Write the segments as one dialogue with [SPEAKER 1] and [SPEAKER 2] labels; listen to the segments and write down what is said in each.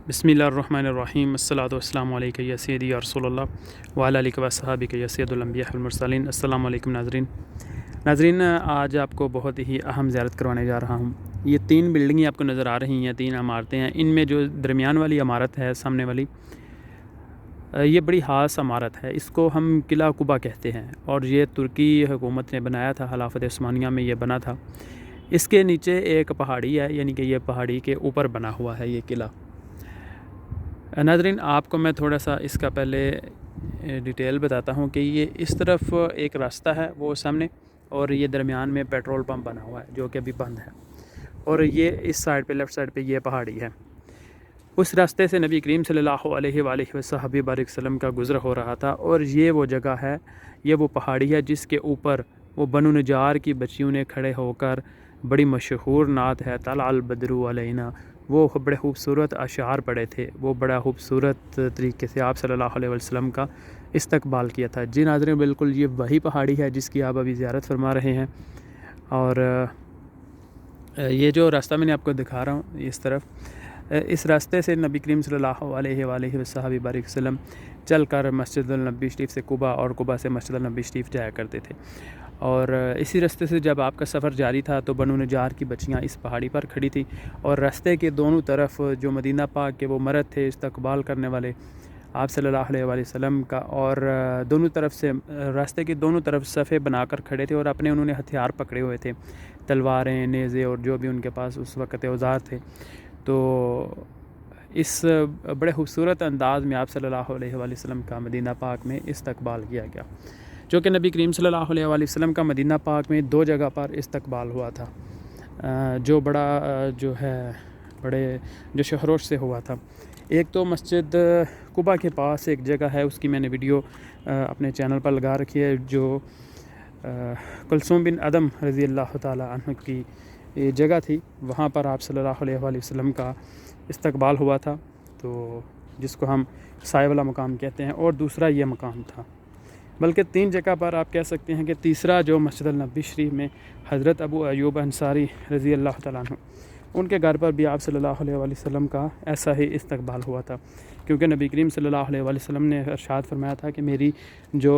[SPEAKER 1] बिस्मिल्लाहिर्रहमानिर्रहीम अस्सलातु वस्सलामु अलैका या सय्यदी या रसूलल्लाह व अला आलिका व अस्हाबिका या सय्यदुल अंबिया वल मुरसलीन। अस्सलामु अलैकुम नाज़रीन, आज आपको बहुत ही अहम ज़ियारत करवाने जा रहा हूँ। ये 3 बिल्डिंगें आपको नज़र आ रही हैं, 3 इमारतें हैं। इनमें जो दरमियान वाली इमारत है सामने वाली, ये बड़ी ख़ास इमारत है। इसको हम किला कुबा कहते हैं और ये तुर्की हुकूमत ने बनाया था, खिलाफत उस्मानिया में ये बना था। इसके नीचे एक पहाड़ी है, यानी कि ये पहाड़ी के ऊपर बना हुआ है ये किला। नाज़रीन, आपको मैं थोड़ा सा इसका पहले डिटेल बताता हूँ कि ये इस तरफ एक रास्ता है वो सामने, और ये दरमियान में पेट्रोल पंप बना हुआ है जो कि अभी बंद है, और ये इस साइड पे, लेफ़्ट साइड पे ये पहाड़ी है। उस रास्ते से नबी करीम सल्लल्लाहु अलैहि वसल्लम का गुज़र हो रहा था, और ये वो जगह है, ये वो पहाड़ी है जिसके ऊपर वो बनु नजार की बच्चियों ने खड़े होकर बड़ी मशहूर नात है तलाअल बद्रु अलैना, वो बड़े खूबसूरत अशार पढ़े थे। वो बड़ा खूबसूरत तरीके से आप सल्लल्लाहु अलैहि वसल्लम का इस्तकबाल किया था। जी नाज़रीन, बिल्कुल ये वही पहाड़ी है जिसकी आप अभी ज़ियारत फरमा रहे हैं। और ये जो रास्ता मैंने आपको दिखा रहा हूँ इस तरफ, इस रास्ते से नबी करीम सल्लल्लाहु अलैहि वसल्लम चल कर मस्जिद नबी शरीफ से कुबा और कुबा से मस्जिद नबी शरीफ जाया करते थे। और इसी रास्ते से जब आपका सफ़र जारी था तो बनु नजार की बच्चियाँ इस पहाड़ी पर खड़ी थी, और रास्ते के दोनों तरफ जो मदीना पाक के वो मर्द थे इस्तकबाल करने वाले आप सल्लल्लाहु अलैहि वसल्लम का, और दोनों तरफ से रास्ते की दोनों तरफ सफ़े बनाकर खड़े थे, और अपने उन्होंने हथियार पकड़े हुए थे, तलवारें, नेज़े और जो भी उनके पास उस वक़्त औज़ार थे। तो इस बड़े खूबसूरत अंदाज़ में आप सल्लल्लाहु अलैहि वसल्लम का मदीना पाक में इस्तकबाल किया गया, जो कि नबी करीम सल्लल्लाहु अलैहि वसल्लम का मदीना पाक में 2 जगह पर इस्तकबाल हुआ था, जो बड़ा जो है बड़े जो शहरोश से हुआ था। एक तो मस्जिद कुबा के पास एक जगह है, उसकी मैंने वीडियो अपने चैनल पर लगा रखी है, जो कुलसूम बिन अदम रज़ी अल्लाह ताला अन्हु की ये जगह थी। वहाँ पर आप सल्लल्लाहु अलैहि वसल्लम का इस्तकबाल हुआ था, तो जिसको हम साए वाला मकाम कहते हैं, और दूसरा ये मकाम था। बल्कि 3 जगह पर आप कह सकते हैं कि तीसरा जो मस्जिद नबी शरीफ में हज़रत अबू अयूब अंसारी रज़ी अल्लाह तआला अन्हु, उनके घर पर भी आप सल्लल्लाहु अलैहि वसल्लम का ऐसा ही इस्तकबाल हुआ था, क्योंकि नबी करीम सल्लल्लाहु अलैहि वसल्लम ने इरशाद फरमाया था कि मेरी जो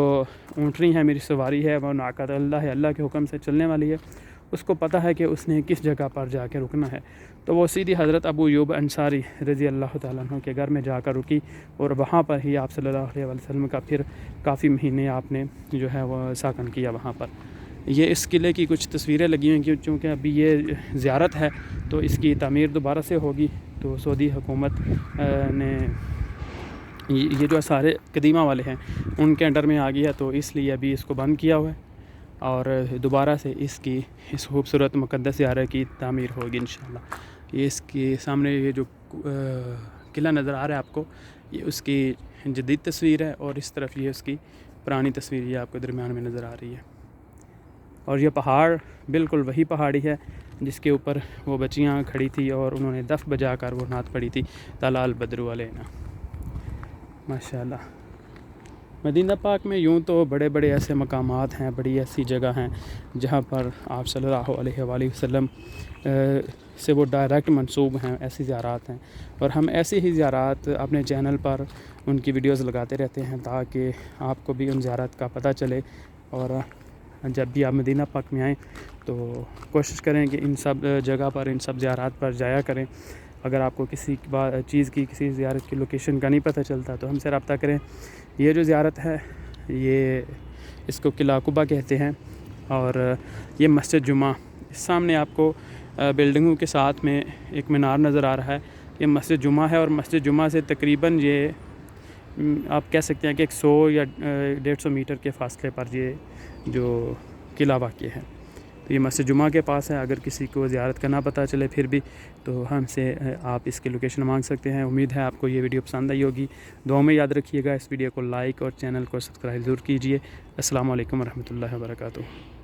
[SPEAKER 1] ऊँटनी है, मेरी सवारी है, वो नाक़त अल्लाह है, अल्लाह के हुक्म से चलने वाली है, उसको पता है कि उसने किस जगह पर जाके रुकना है। तो वो सीधी हज़रत अबू अयूब अंसारी रज़ी अल्लाह तआला अन्हु के घर में जाकर रुकी, और वहाँ पर ही आप सल्लल्लाहु अलैहि वसल्लम का फिर काफ़ी महीने आपने जो है वो साकन किया वहाँ पर। ये इस किले की कुछ तस्वीरें लगी हुई, क्योंकि अभी ये ज़ियारत है तो इसकी तामीर दोबारा से होगी। तो सऊदी हुकूमत ने ये जो सारे कदीमा वाले हैं उनके अंडर में आ गया, तो इसलिए अभी इसको बंद किया हुआ है, और दोबारा से इसकी इस खूबसूरत मुक़द्दस ज़ियारत की तामीर होगी इंशाअल्लाह। ये इसके सामने ये जो किला नज़र आ रहा है आपको, ये उसकी जदीद तस्वीर है, और इस तरफ ये उसकी पुरानी तस्वीर ये आपको दरमियान में नज़र आ रही है। और ये पहाड़ बिल्कुल वही पहाड़ी है जिसके ऊपर वो बच्चियाँ खड़ी थी और उन्होंने दफ बजा कर वो नात पढ़ी थी तलाअल बद्रु अलैना। माशाअल्लाह, मदीना पाक में यूँ तो बड़े बड़े ऐसे मकामात हैं, बड़ी ऐसी जगह हैं जहाँ पर आप सल्लल्लाहु अलैहि वसल्लम से वो डायरेक्ट मंसूब हैं, ऐसी ज़ियारत हैं, और हम ऐसी ही ज़ियारत अपने चैनल पर उनकी वीडियोस लगाते रहते हैं ताकि आपको भी उन ज़ियारत का पता चले। और जब भी आप मदीना पाक में आएँ तो कोशिश करें कि इन सब जगह पर, इन सब ज़ियारत पर जाया करें। अगर आपको किसी चीज़ की, किसी ज़ियारत की लोकेशन का नहीं पता चलता तो हमसे रब्ता करें। ये जो ज़ियारत है, ये इसको किला कुबा कहते हैं, और ये मस्जिद जुमा, सामने आपको बिल्डिंगों के साथ में एक मीनार नज़र आ रहा है, ये मस्जिद जुमा है। और मस्जिद जुमा से तकरीबन ये आप कह सकते हैं कि 100 या 150 मीटर के फ़ासले पर ये जो किला वाक़ई है। तो ये मस्जिद जुमा के पास है। अगर किसी को ज़ियारत का ना पता चले फिर भी तो हमसे आप इसकी लोकेशन मांग सकते हैं। उम्मीद है आपको ये वीडियो पसंद आई होगी। दुआ में याद रखिएगा, इस वीडियो को लाइक और चैनल को सब्सक्राइब ज़रूर कीजिए। अस्सलामु अलैकुम रहमतुल्लाहि व बरकातुहू।